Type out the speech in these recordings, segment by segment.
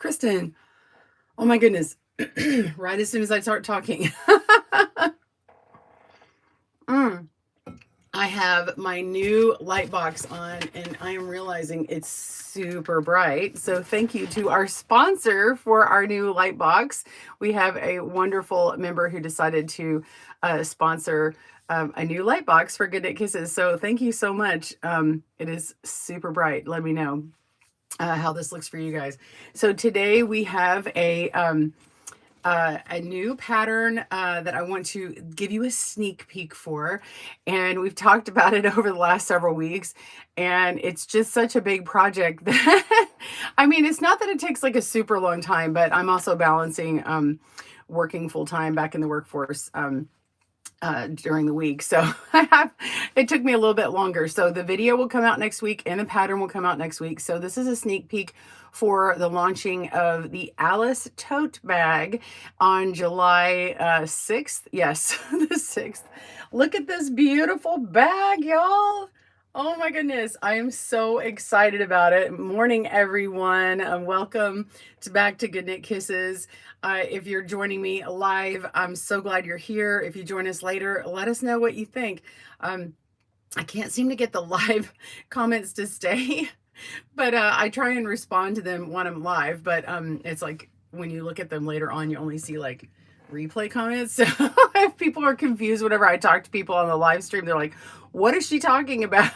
Kristen, oh my goodness. Right as soon as I start talking. I have my new light box on and I am realizing it's super bright. So thank you to our sponsor for our new light box. We have a wonderful member who decided to sponsor a new light box for GoodKnit Kisses. So thank you so much. It is super bright. Let me know how this looks for you guys. So today we have a new pattern that I want to give you a sneak peek for. And we've talked about it over the last several weeks. And it's just such a big project that, I mean, it's not that it takes like a super long time, but I'm also balancing working full time back in the workforce. During the week. So it took me a little bit longer. So the video will come out next week and the pattern will come out next week. So this is a sneak peek for the launching of the Alice tote bag on July 6th. Yes, the 6th. Look at this beautiful bag, y'all. Oh my goodness, I am so excited about it. Morning, everyone. Welcome back to GoodKnit Kisses. If you're joining me live, I'm so glad you're here. If you join us later, let us know what you think. I can't seem to get the live comments to stay, but I try and respond to them when I'm live, but it's like when you look at them later on, you only see like replay comments. So if people are confused whenever I talk to people on the live stream, they're like, what is she talking about?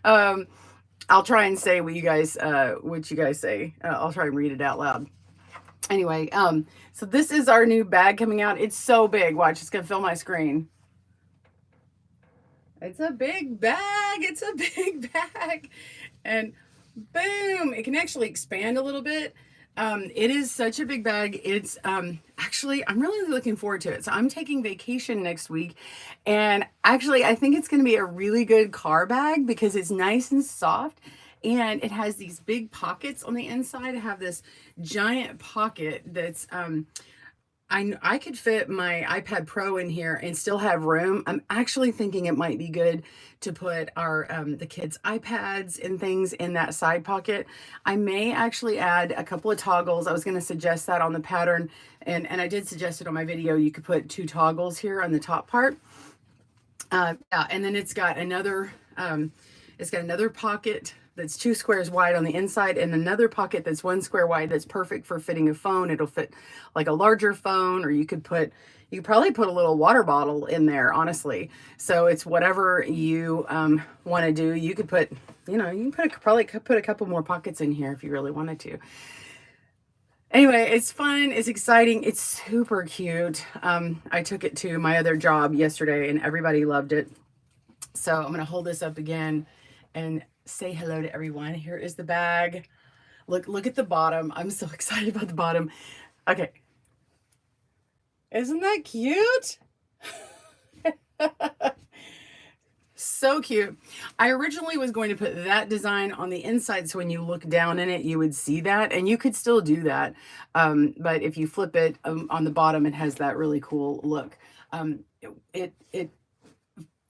I'll try and say what you guys say. I'll try and read it out loud. Anyway, so this is our new bag coming out. It's so big. Watch, it's gonna fill my screen. It's a big bag. It's a big bag. And boom, it can actually expand a little bit. It is such a big bag. It's actually, I'm really looking forward to it. So I'm taking vacation next week. And actually, I think it's going to be a really good car bag because it's nice and soft. And it has these big pockets on the inside. I have this giant pocket that's, I could fit my iPad Pro in here and still have room. I'm actually thinking it might be good to put our the kids' iPads and things in that side pocket. I may actually add a couple of toggles. I was going to suggest that on the pattern, and I did suggest it on my video. You could put 2 toggles here on the top part. Yeah, and then it's got another pocket that's 2 squares wide on the inside and another pocket that's 1 square wide that's perfect for fitting a phone. It'll fit like a larger phone, or you could probably put a little water bottle in there, honestly. So it's whatever you want to do. You could put, you can probably put a couple more pockets in here if you really wanted to. Anyway, it's fun. It's exciting. It's super cute. I took it to my other job yesterday and everybody loved it. So I'm going to hold this up again and say hello to everyone. Here is the bag. Look at the bottom. I'm so excited about the bottom. Okay. Isn't that cute? So cute. I originally was going to put that design on the inside, so when you look down in it, you would see that, and you could still do that. But if you flip it on the bottom, it has that really cool look. It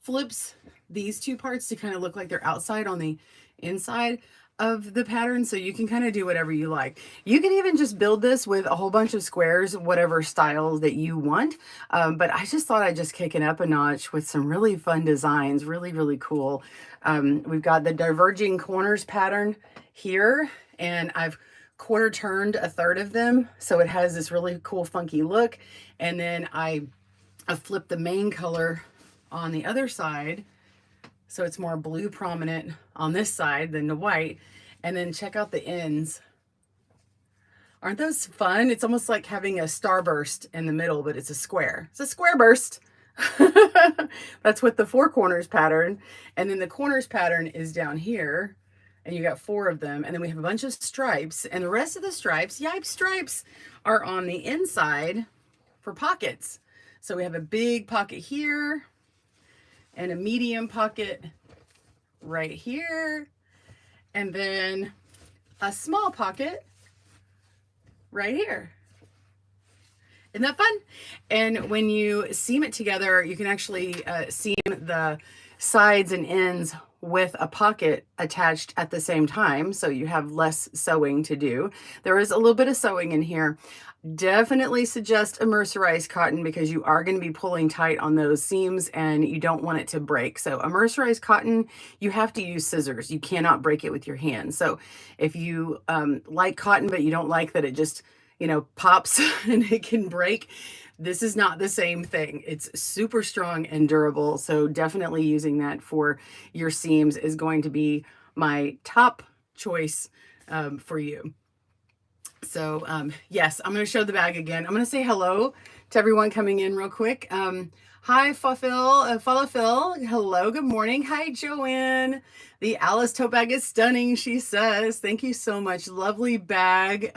flips these 2 parts to kind of look like they're outside on the inside of the pattern, so you can kind of do whatever you like. You can even just build this with a whole bunch of squares, whatever styles that you want, but I just thought I'd just kick it up a notch with some really fun designs. Really cool. We've got the diverging corners pattern here, and I've quarter turned a third of them, so it has this really cool funky look. And then I flipped the main color on the other side, so it's more blue prominent on this side than the white. And then check out the ends. Aren't those fun? It's almost like having a starburst in the middle, but it's a square. It's a square burst. That's with the 4 corners pattern. And then the corners pattern is down here, and you got 4 of them. And then we have a bunch of stripes, and the rest of the stripes, yipe stripes, are on the inside for pockets. So we have a big pocket here, and a medium pocket right here, and then a small pocket right here. Isn't that fun? And when you seam it together, you can actually seam the sides and ends with a pocket attached at the same time, so you have less sewing to do. There is a little bit of sewing in here. Definitely suggest a mercerized cotton because you are going to be pulling tight on those seams and you don't want it to break. So a mercerized cotton, you have to use scissors. You cannot break it with your hand. So if you like cotton, but you don't like that it just, you know, pops and it can break, this is not the same thing. It's super strong and durable. So definitely using that for your seams is going to be my top choice for you. So yes, I'm going to show the bag again. I'm going to say hello to everyone coming in real quick. Hi, Falafel. Hello, good morning. Hi, Joanne. The Alice tote bag is stunning, she says. Thank you so much. Lovely bag.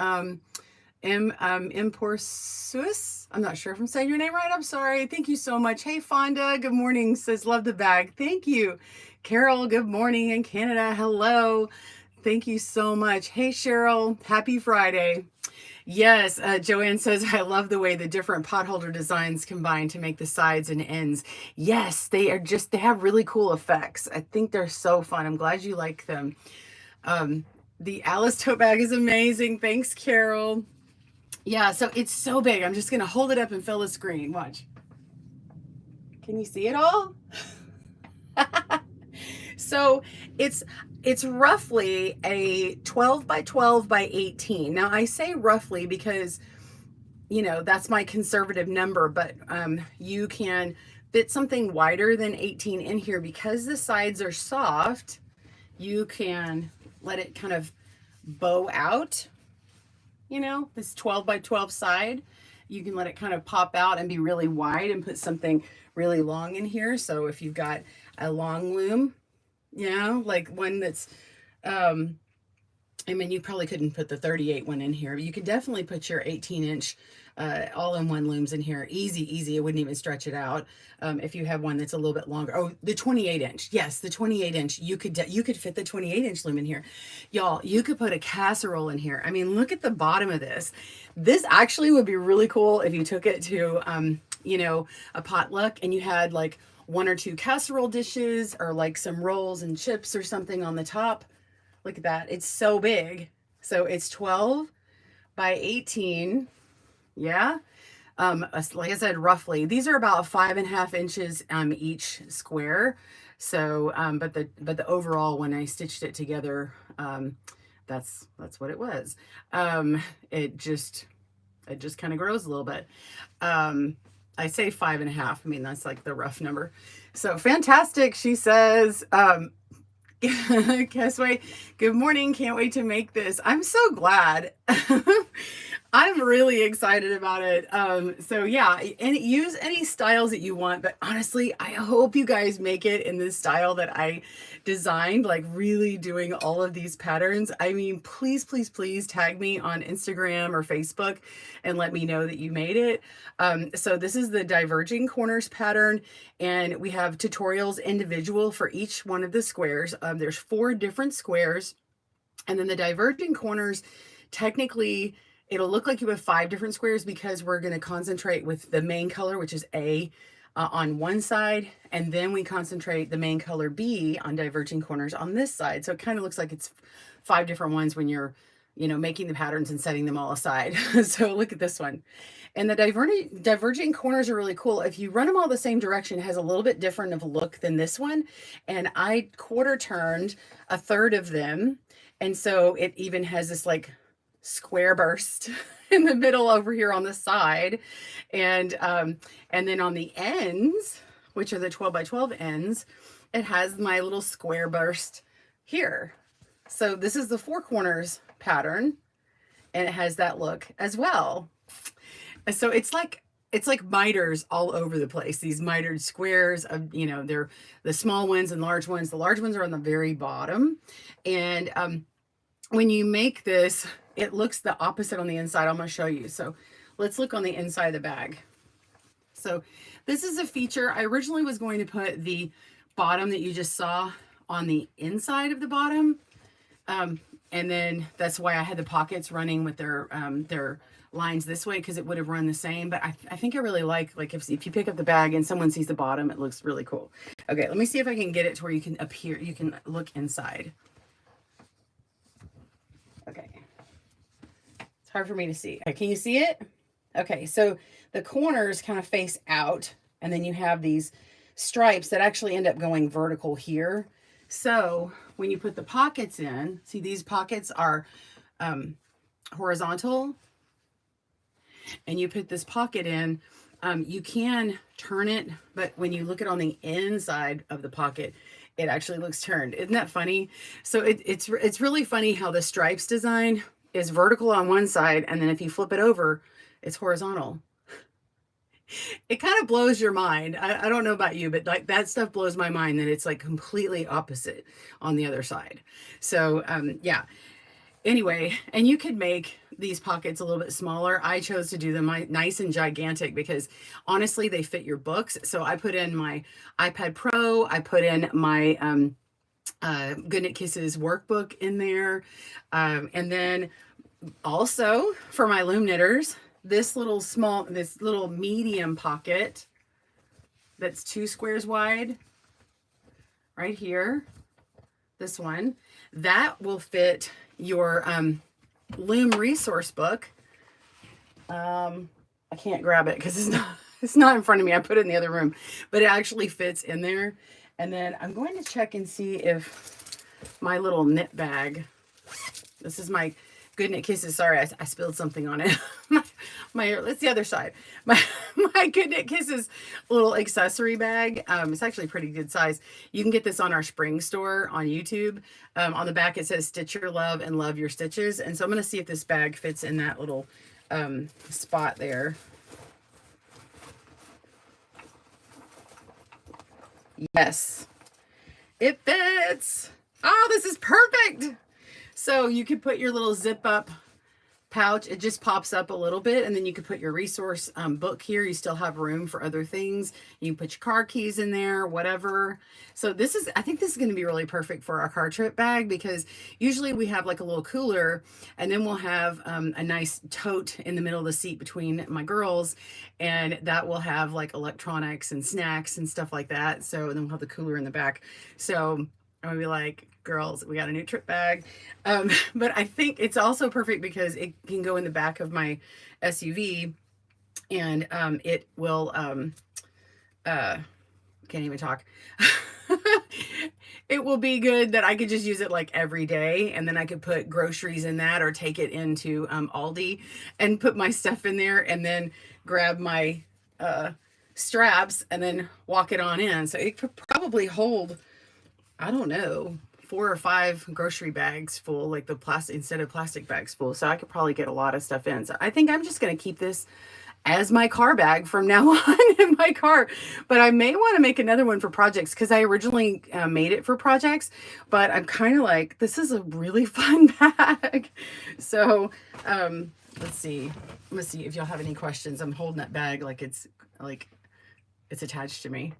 Imporsus. I'm not sure if I'm saying your name right. I'm sorry. Thank you so much. Hey, Fonda. Good morning. Says, love the bag. Thank you. Carol, good morning in Canada. Hello. Thank you so much. Hey, Cheryl. Happy Friday. Yes, Joanne says, I love the way the different potholder designs combine to make the sides and ends. Yes, they have really cool effects. I think they're so fun. I'm glad you like them. The Alice tote bag is amazing. Thanks, Carol. Yeah, so it's so big. I'm just going to hold it up and fill the screen. Watch. Can you see it all? So it's roughly a 12 by 12 by 18. Now I say roughly because, you know, that's my conservative number, but you can fit something wider than 18 in here because the sides are soft. You can let it kind of bow out, you know, this 12 by 12 side. You can let it kind of pop out and be really wide and put something really long in here. So if you've got a long loom, you know, like one that's, I mean, you probably couldn't put the 38 one in here, but you could definitely put your 18-inch all-in-one looms in here. Easy. It wouldn't even stretch it out. If you have one that's a little bit longer. Oh, the 28-inch. Yes, the 28-inch. You could fit the 28-inch loom in here. Y'all, you could put a casserole in here. I mean, look at the bottom of this. This actually would be really cool if you took it to, you know, a potluck and you had like one or two casserole dishes or like some rolls and chips or something on the top. Look at that. It's so big. So it's 12 by 18. Yeah. Like I said, roughly, these are about 5.5 inches each square. So, but the overall, when I stitched it together, that's what it was. It just kind of grows a little bit. I say 5.5. I mean, that's like the rough number. So fantastic. She says, Kesway, good morning. Can't wait to make this. I'm so glad. I'm really excited about it. So yeah, and use any styles that you want, but honestly, I hope you guys make it in this style that I designed, like really doing all of these patterns. I mean, please tag me on Instagram or Facebook and let me know that you made it. So this is the diverging corners pattern, and we have tutorials individual for each one of the squares. There's 4 different squares, and then the diverging corners, technically, it'll look like you have 5 different squares because we're going to concentrate with the main color, which is A, on one side, and then we concentrate the main color B on diverging corners on this side. So it kind of looks like it's 5 different ones when you're, you know, making the patterns and setting them all aside. So look at this one. And the diverging corners are really cool. If you run them all the same direction, it has a little bit different of a look than this one. And I quarter turned a third of them. And so it even has this like square burst in the middle over here on the side. And then on the ends, which are the 12 by 12 ends, it has my little square burst here. So this is the 4 corners pattern, and it has that look as well. So it's like miters all over the place. These mitered squares of, you know, they're the small ones and large ones. The large ones are on the very bottom. And when you make this, it looks the opposite on the inside. I'm going to show you. So let's look on the inside of the bag. So this is a feature. I originally was going to put the bottom that you just saw on the inside of the bottom. And then that's why I had the pockets running with their lines this way, because it would have run the same. But I think I really like if you pick up the bag and someone sees the bottom, it looks really cool. Okay, let me see if I can get it to where you can appear, you can look inside. Okay. It's hard for me to see. Okay, can you see it? Okay, so the corners kind of face out, and then you have these stripes that actually end up going vertical here. So when you put the pockets in, see these pockets are horizontal, and you put this pocket in, you can turn it, but when you look at on the inside of the pocket, it actually looks turned. Isn't that funny? So it's really funny how the stripes design is vertical on one side, and then if you flip it over, it's horizontal. It kind of blows your mind. I don't know about you, but like that stuff blows my mind that it's like completely opposite on the other side. So yeah. Anyway, and you could make these pockets a little bit smaller. I chose to do them nice and gigantic because honestly, they fit your books. So I put in my iPad Pro. I put in my GoodKnit Kisses workbook in there. And then also for my Loom knitters, this little medium pocket that's 2 squares wide right here, this one, that will fit your Loom resource book. I can't grab it because it's not in front of me. I put it in the other room, but it actually fits in there. And then I'm going to check and see if my little knit bag, this is my GoodKnit Kisses. Sorry, I spilled something on it. It's the other side. My GoodKnit Kisses little accessory bag. It's actually pretty good size. You can get this on our spring store on YouTube. On the back it says "Stitch Your Love and Love Your Stitches." And so I'm going to see if this bag fits in that little spot there. Yes, it fits. Oh, this is perfect. So you could put your little zip up pouch. It just pops up a little bit, and then you could put your resource book here. You still have room for other things. You can put your car keys in there, whatever. So I think this is going to be really perfect for our car trip bag, because usually we have like a little cooler, and then we'll have a nice tote in the middle of the seat between my girls, and that will have like electronics and snacks and stuff like that. So then we'll have the cooler in the back. So I'm gonna be like, girls, we got a new trip bag. But I think it's also perfect because it can go in the back of my SUV, and it will can't even talk. It will be good that I could just use it like every day, and then I could put groceries in that, or take it into Aldi and put my stuff in there, and then grab my straps and then walk it on in. So it could probably hold, I don't know, 4 or 5 grocery bags full, like the plastic, instead of plastic bags full. So I could probably get a lot of stuff in. So I think I'm just going to keep this as my car bag from now on in my car. But I may want to make another one for projects, because I originally made it for projects, but I'm kind of like, this is a really fun bag. So let's see if y'all have any questions. I'm holding that bag like it's attached to me.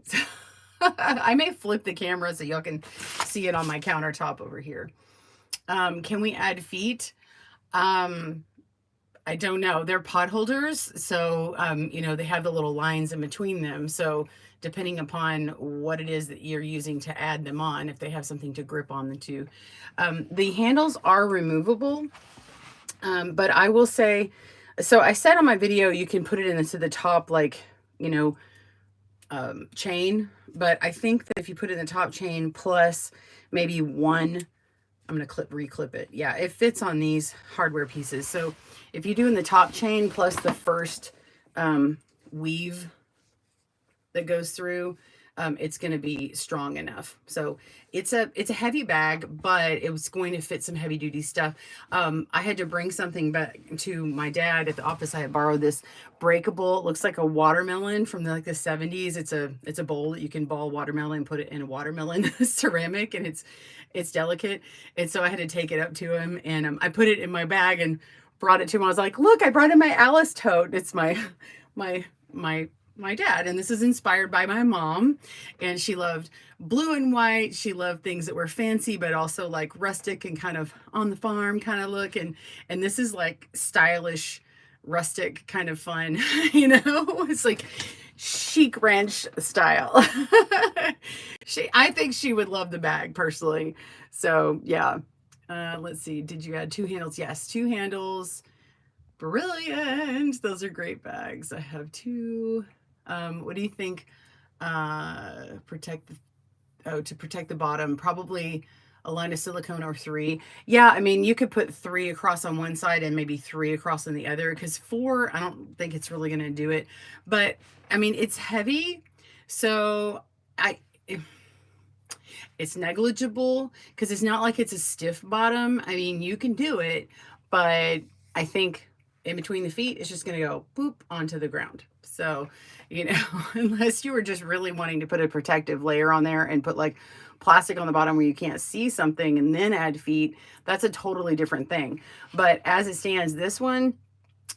I may flip the camera so y'all can see it on my countertop over here. Can we add feet? I don't know. They're pot holders, so you know, they have the little lines in between them. So depending upon what it is that you're using to add them on, if they have something to grip on the two. The handles are removable, but I will say, so I said on my video, you can put it into the top, like, you know, chain, but I think that if you put it in the top chain plus maybe one, I'm going to reclip it. Yeah, it fits on these hardware pieces. So if you do in the top chain plus the first weave that goes through, it's going to be strong enough. So it's a heavy bag, but it was going to fit some heavy duty stuff. I had to bring something back to my dad at the office. I had borrowed this breakable, it looks like a watermelon from the 70s. It's a bowl that you can ball watermelon, put it in a watermelon ceramic, and it's delicate. And so I had to take it up to him, and I put it in my bag and brought it to him. I was like, look, I brought in my Alice tote. It's my my dad. And this is inspired by my mom. And she loved blue and white. She loved things that were fancy, but also like rustic and kind of on the farm kind of look. And this is like stylish, rustic kind of fun, you know? It's like chic ranch style. I think she would love the bag personally. So yeah. Let's see. Did you add 2 handles? Yes, 2 handles. Brilliant. Those are great bags. I have 2. What do you think? Protect to protect the bottom, probably a line of silicone or 3. Yeah, I mean, you could put 3 across on one side and maybe 3 across on the other, because 4, I don't think it's really going to do it. But I mean, it's heavy, so it's negligible because it's not like it's a stiff bottom. I mean, you can do it, but I think in between the feet, it's just going to go boop onto the ground. So, you know, unless you were just really wanting to put a protective layer on there and put like plastic on the bottom where you can't see something and then add feet, that's a totally different thing. But as it stands, this one,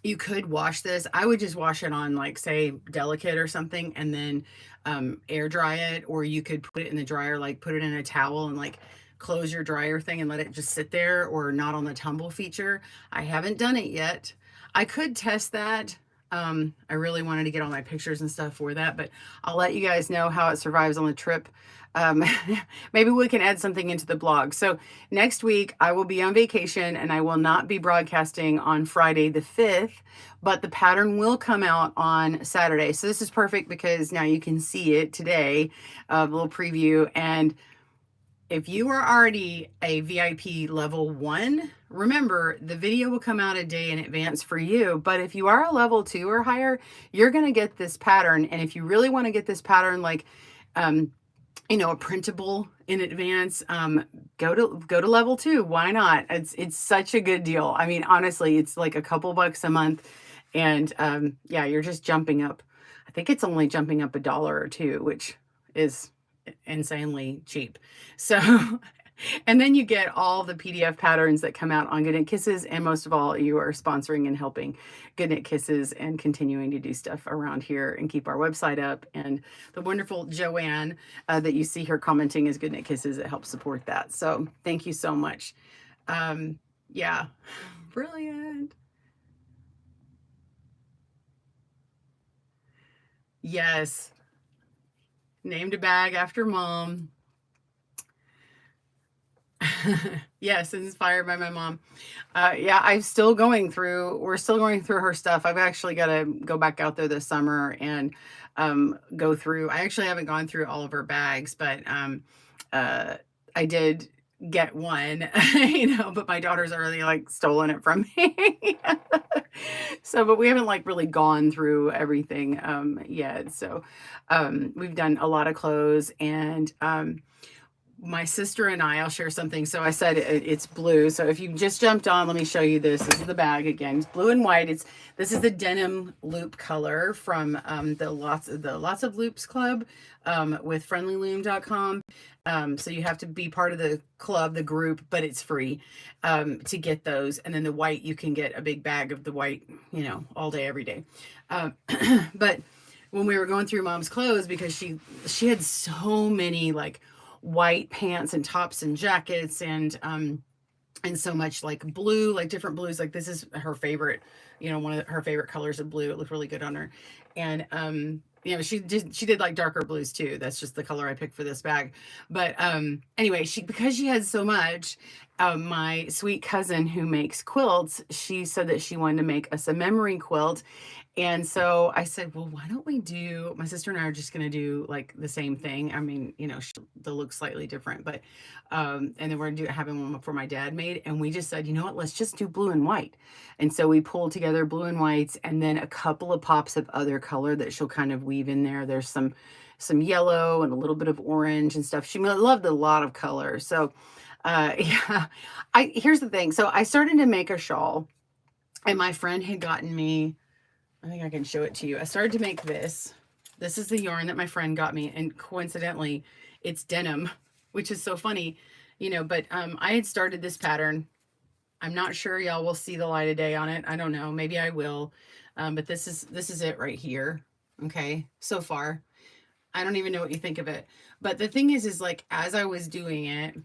you could wash this. I would just wash it on like, say, Delicate or something, and then air dry it, or you could put it in the dryer, like put it in a towel and like close your dryer thing and let it just sit there, or not on the tumble feature. I haven't done it yet. I could test that. I really wanted to get all my pictures and stuff for that, but I'll let you guys know how it survives on the trip. Um, maybe we can add something into the blog. So next week I will be on vacation and I will not be broadcasting on Friday the 5th, but the pattern will come out on Saturday. So this is perfect because now you can see it today, a little preview. And if you are already a VIP level 1, remember the video will come out a day in advance for you. But if you are a level 2 or higher, you're going to get this pattern. And if you really want to get this pattern, like, you know, a printable in advance, go to level 2. Why not? It's such a good deal. I mean, honestly, it's like a couple bucks a month, and yeah, you're just jumping up. I think it's only jumping up $1 or $2, which is insanely cheap. So, and then you get all the PDF patterns that come out on GoodKnit Kisses, and most of all, you are sponsoring and helping GoodKnit Kisses and continuing to do stuff around here and keep our website up. And the wonderful Joanne that you see here commenting is GoodKnit Kisses. It helps support that. So thank you so much. Yeah, brilliant. Yes, named a bag after mom. Yes, inspired by my mom. Yeah, we're still going through her stuff. I've actually got to go back out there this summer and go through. I actually haven't gone through all of her bags, but I did get one, you know, but my daughter's already like stolen it from me. So, but we haven't like really gone through everything yet. So, we've done a lot of clothes, and my sister and I'll share something. So I said it's blue. So if you just jumped on, let me show you this. This is the bag again. It's blue and white. This is the denim loop color from the Lots of Loops Club with friendlyloom.com. So you have to be part of the club, the group, but it's free to get those. And then the white, you can get a big bag of the white, you know, all day, every day. But when we were going through mom's clothes, because she had so many like white pants and tops and jackets, and so much like blue, like different blues. Like this is her favorite, you know, one of her favorite colors of blue. It looked really good on her. And you know, she did like darker blues too. That's just the color I picked for this bag. But anyway, because she had so much, my sweet cousin who makes quilts, she said that she wanted to make us a memory quilt. And so I said, well, why don't we do, my sister and I are just going to do like the same thing. I mean, you know, they'll look slightly different, but, and then we're having one for my dad made. And we just said, you know what, let's just do blue and white. And so we pulled together blue and whites, and then a couple of pops of other color that she'll kind of weave in there. There's some yellow and a little bit of orange and stuff. She loved a lot of color. So, yeah, here's the thing. So I started to make a shawl, and my friend had gotten me, I think I can show it to you. I started to make this. This is the yarn that my friend got me, and coincidentally, it's denim, which is so funny, you know, but I had started this pattern. I'm not sure y'all will see the light of day on it. I don't know. Maybe I will. But this is it right here. Okay, so far. I don't even know what you think of it. But the thing is like, as I was doing it,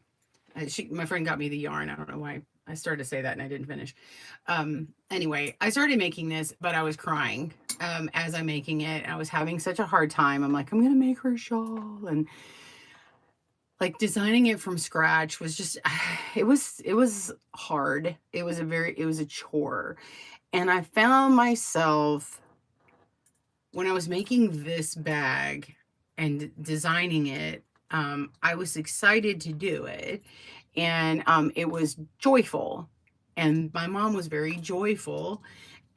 my friend got me the yarn. I don't know why I started to say that and I didn't finish. Anyway, I started making this, but I was crying as I'm making it. I was having such a hard time. I'm like, I'm gonna make her a shawl, and like designing it from scratch was just it was hard. It was a chore. And I found myself when I was making this bag and designing it, I was excited to do it, and it was joyful. And my mom was very joyful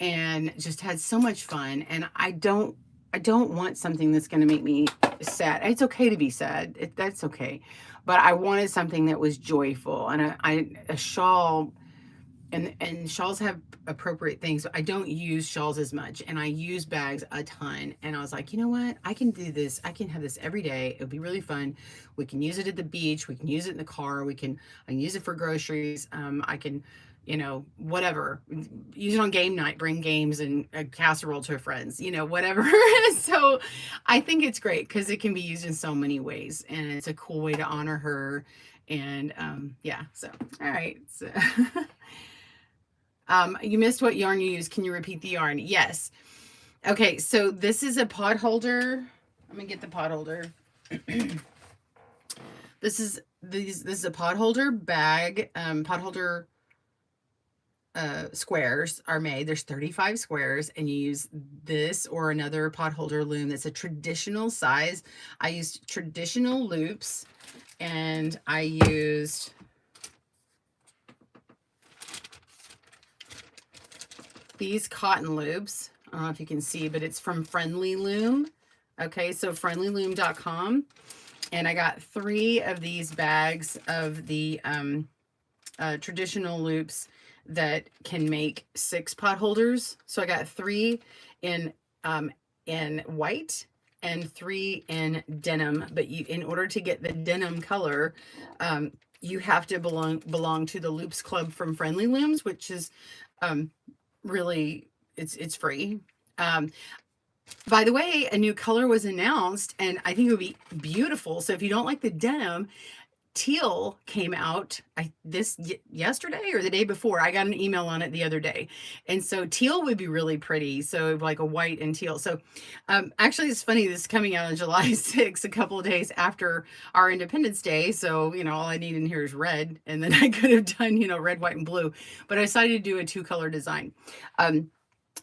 and just had so much fun. And I don't want something that's going to make me sad. It's okay to be sad. That's okay. But I wanted something that was joyful, and a shawl, and shawls have appropriate things. I don't use shawls as much, and I use bags a ton. And I was like, you know what? I can do this. I can have this every day. It'll be really fun. We can use it at the beach. We can use it in the car. I can use it for groceries. I can, whatever. Use it on game night. Bring games and a casserole to friends. Whatever. So I think it's great because it can be used in so many ways, and it's a cool way to honor her. And yeah. So all right. So. You missed what yarn you use. Can you repeat the yarn? Yes. Okay, so this is a pot holder. I'm gonna get the pot holder. This is a pot holder bag. Pot holder squares are made. There's 35 squares, and you use this or another pot holder loom that's a traditional size. I used traditional loops, and I used these cotton loops. I don't know if you can see, but it's from Friendly Loom. Okay, so friendlyloom.com. And I got 3 of these bags of the traditional loops that can make 6 pot holders. So I got 3 in white and 3 in denim. But in order to get the denim color, you have to belong to the Loops Club from Friendly Looms, which is really, it's free. By the way, a new color was announced, and I think it would be beautiful. So if you don't like the denim, teal came out yesterday or the day before. I got an email on it the other day, and so teal would be really pretty. So like a white and teal. So actually, it's funny, this is coming out on July 6th, a couple of days after our Independence Day. So all I need in here is red, and then I could have done red, white, and blue, but I decided to do a 2-color design.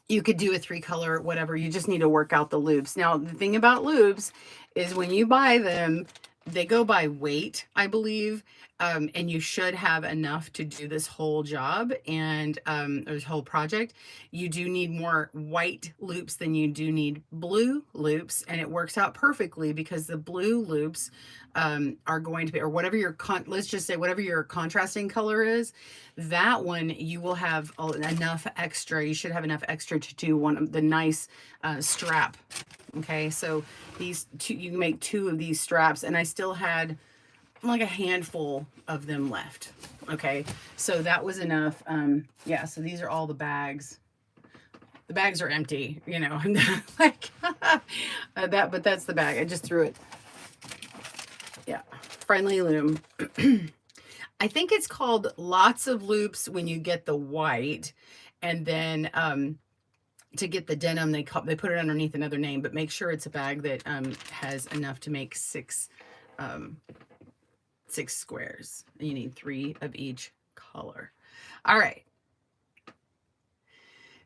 You could do a 3-color, whatever. You just need to work out the loops. Now, the thing about loops is when you buy them, they go by weight, I believe, and you should have enough to do this whole job and this whole project. You do need more white loops than you do need blue loops, and it works out perfectly because the blue loops are going to be, or whatever your let's just say whatever your contrasting color is, that one you will have enough extra. You should have enough extra to do one of the nice strap. Okay, so these 2, you can make 2 of these straps, and I still had like a handful of them left. Okay, so that was enough. Yeah, so these are all the bags. The bags are empty, like but that's the bag. I just threw it. Yeah, Friendly Loom. I think it's called Lots of Loops when you get the white, and then to get the denim, they put it underneath another name, but make sure it's a bag that has enough to make 6 squares. You need 3 of each color. All right.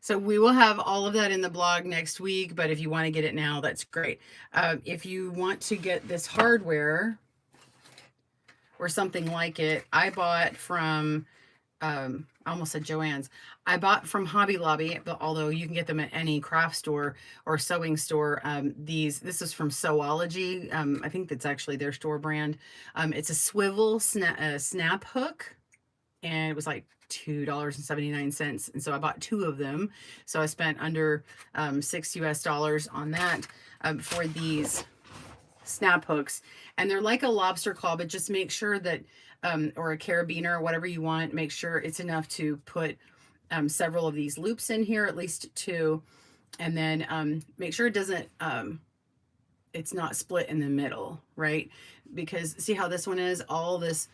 So we will have all of that in the blog next week, but if you want to get it now, that's great. If you want to get this hardware or something like it, I bought from I almost said Joann's. I bought from Hobby Lobby, but although you can get them at any craft store or sewing store, this is from Sewology. I think that's actually their store brand. It's a swivel snap hook, and it was like $2.79. And so I bought 2 of them. So I spent under $6 US on that for these snap hooks. And they're like a lobster claw, but just make sure that or a carabiner or whatever you want, make sure it's enough to put several of these loops in here, at least 2, And then make sure it doesn't, it's not split in the middle, right? Because see how this one is? All this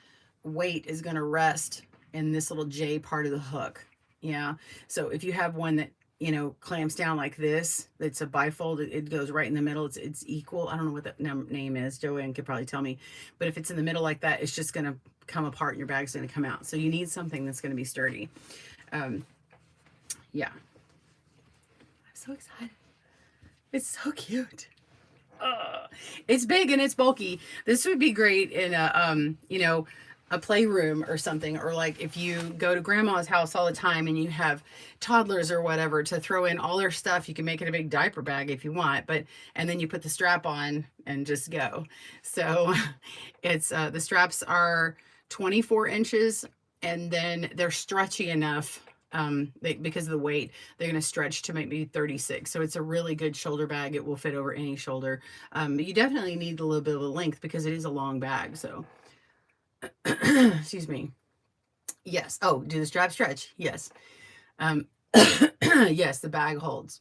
weight is going to rest in this little J part of the hook. Yeah. So if you have one that, you know, clamps down like this, it's a bifold, it goes right in the middle. It's equal. I don't know what that name is. Joanne could probably tell me. But if it's in the middle like that, it's just going to come apart and your bag's going to come out. So you need something that's going to be sturdy. Yeah. I'm so excited. It's so cute. It's big and it's bulky. This would be great in a you know, a playroom or something, or like if you go to grandma's house all the time and you have toddlers or whatever to throw in all their stuff, you can make it a big diaper bag if you want, but and then you put the strap on and just go. So it's the straps are 24 inches and then they're stretchy enough because of the weight, they're going to stretch to maybe 36. So it's a really good shoulder bag. It will fit over any shoulder. But you definitely need a little bit of a length because it is a long bag. So, excuse me. Yes. Oh, do the strap stretch? Yes. Yes, the bag holds.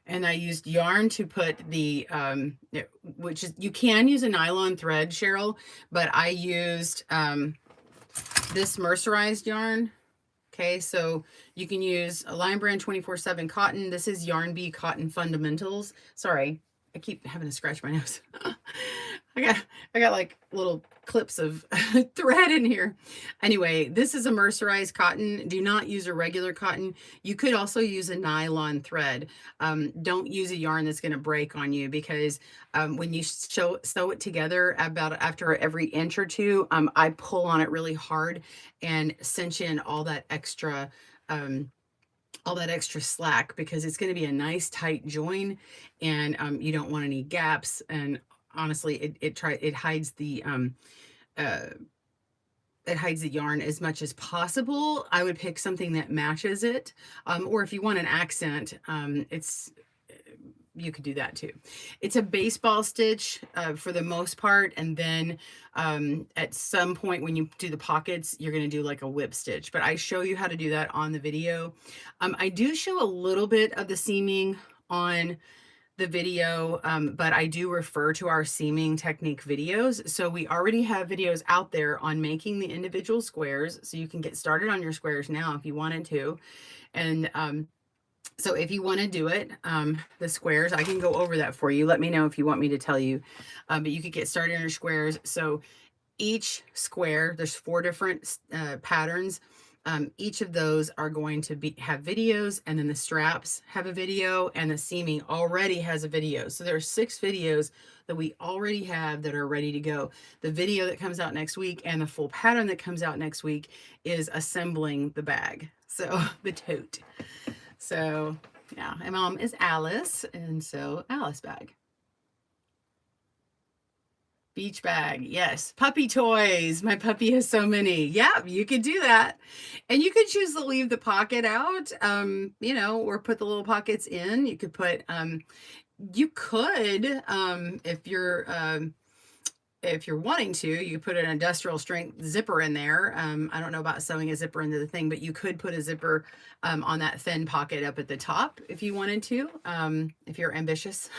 And I used yarn to put the, which is, you can use a nylon thread, Cheryl, but I used this mercerized yarn. Okay, so you can use a Lion Brand 24/7 cotton. This is Yarn Bee Cotton Fundamentals. Sorry, I keep having to scratch my nose. I got like little clips of thread in here. Anyway, this is a mercerized cotton. Do not use a regular cotton. You could also use a nylon thread. Don't use a yarn that's going to break on you, because when you sew it together about after every inch or two, I pull on it really hard and cinch in all that extra slack, because it's going to be a nice tight join, and you don't want any gaps. And honestly, it hides the yarn as much as possible. I would pick something that matches it, or if you want an accent, you could do that too. It's a baseball stitch for the most part, and then at some point when you do the pockets, you're going to do like a whip stitch, but I show you how to do that on the video. I do show a little bit of the seaming on the video, but I do refer to our seaming technique videos. So we already have videos out there on making the individual squares, so you can get started on your squares now if you wanted to. And so if you want to do it, the squares, I can go over that for you. Let me know if you want me to tell you, but you could get started on your squares. So each square, there's 4 different patterns. Each of those are going to have videos, and then the straps have a video, and the seaming already has a video. So there are 6 videos that we already have that are ready to go. The video that comes out next week and the full pattern that comes out next week is assembling the bag. So the tote. So yeah, my mom is Alice, and so Alice bag. Beach bag, yes. Puppy toys. My puppy has so many. Yeah, you could do that. And you could choose to leave the pocket out, you know, or put the little pockets in. You could put, if you're wanting to, you put an industrial strength zipper in there. I don't know about sewing a zipper into the thing, but you could put a zipper on that thin pocket up at the top if you wanted to, if you're ambitious.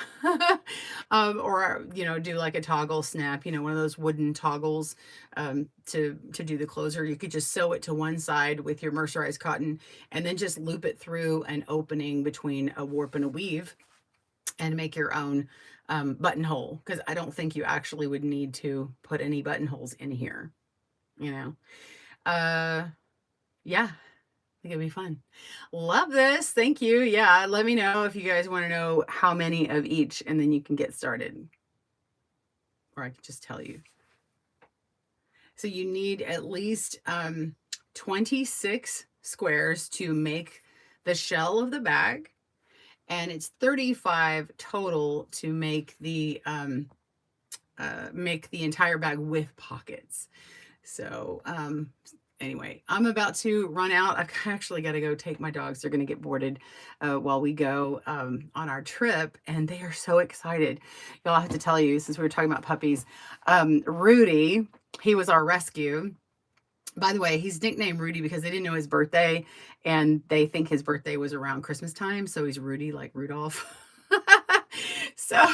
Or, you know, do like a toggle snap, you know, one of those wooden toggles to do the closer. You could just sew it to one side with your mercerized cotton and then just loop it through an opening between a warp and a weave and make your own buttonhole, because I don't think you actually would need to put any buttonholes in here, you know. Yeah, I think it'd be fun. Love this. Thank you. Yeah, let me know if you guys want to know how many of each, and then you can get started, or I can just tell you. So you need at least 26 squares to make the shell of the bag, and it's 35 total to make the entire bag with pockets. So anyway, I'm about to run out. I've actually got to go take my dogs. They're going to get boarded while we go on our trip, and they are so excited. Y'all, I have to tell you, since we were talking about puppies, Rudy, he was our rescue. By the way, he's nicknamed Rudy because they didn't know his birthday, and they think his birthday was around Christmas time, so he's Rudy like Rudolph. So,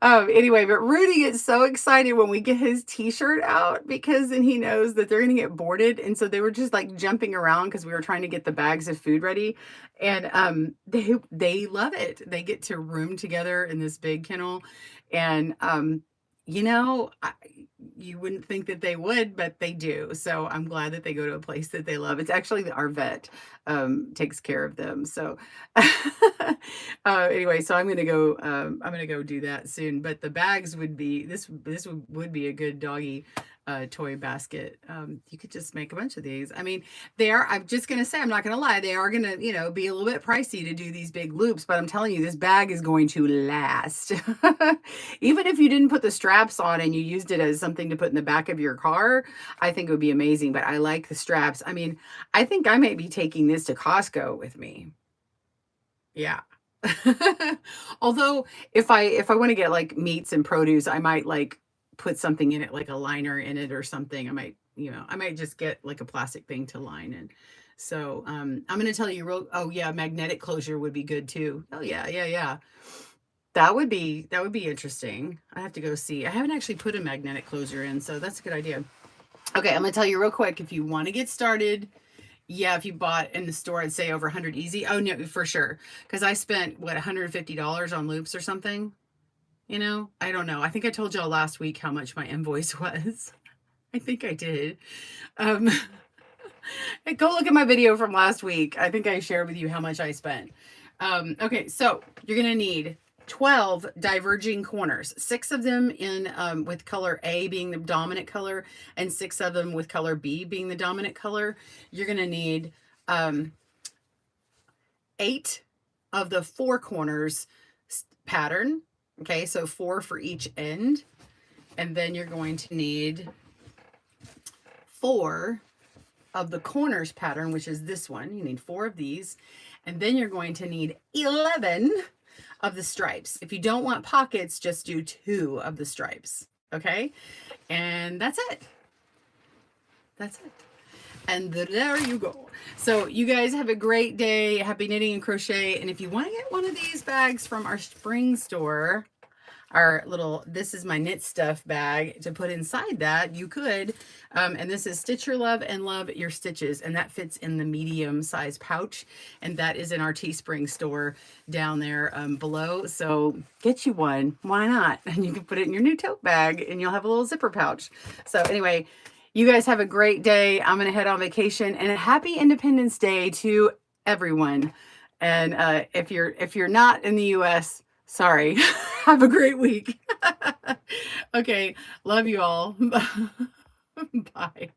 anyway, but Rudy gets so excited when we get his t-shirt out because then he knows that they're gonna get boarded. And so they were just like jumping around because we were trying to get the bags of food ready. And they love it. They get to room together in this big kennel. And you know, you wouldn't think that they would, but they do. So I'm glad that they go to a place that they love. It's actually our vet takes care of them. So anyway, so I'm gonna go do that soon. But the bags would be would be a good doggy toy basket. You could just make a bunch of these. I mean, I'm just gonna say, I'm not gonna lie, they are gonna, be a little bit pricey to do these big loops, but I'm telling you, this bag is going to last. Even if you didn't put the straps on and you used it as something to put in the back of your car, I think it would be amazing. But I like the straps. I mean, I think I may be taking this to Costco with me. Yeah. Although if I want to get like meats and produce, I might like put something in it, like a liner in it or something. I might just get like a plastic thing to line in. So I'm gonna tell you oh yeah, magnetic closure would be good too. Oh yeah, yeah, yeah. That would be interesting. I have to go see. I haven't actually put a magnetic closure in, so that's a good idea. Okay, I'm gonna tell you real quick, if you want to get started, yeah, if you bought in the store, I'd say over 100 easy. Oh no, for sure. Because I spent what, $150 on loops or something. I don't know. I think I told y'all last week how much my invoice was. I think I did. Um, go look at my video from last week. I think I shared with you how much I spent. Okay, so you're gonna need 12 diverging corners, 6 of them in with color A being the dominant color, and 6 of them with color B being the dominant color. You're gonna need 8 of the 4 corners pattern. Okay, so 4 for each end. And then you're going to need 4 of the corners pattern, which is this one. You need 4 of these. And then you're going to need 11 of the stripes. If you don't want pockets, just do 2 of the stripes. Okay? And that's it. That's it. And there you go. So you guys have a great day. Happy knitting and crochet. And if you want to get one of these bags from our spring store, this is my knit stuff bag to put inside that, you could. And this is Stitch Your Love and Love Your Stitches. And that fits in the medium size pouch. And that is in our Teespring store down there below. So get you one. Why not? And you can put it in your new tote bag and you'll have a little zipper pouch. So anyway, you guys have a great day. I'm going to head on vacation, and a happy Independence Day to everyone. And if you're not in the US, sorry. Have a great week. Okay. Love you all. Bye.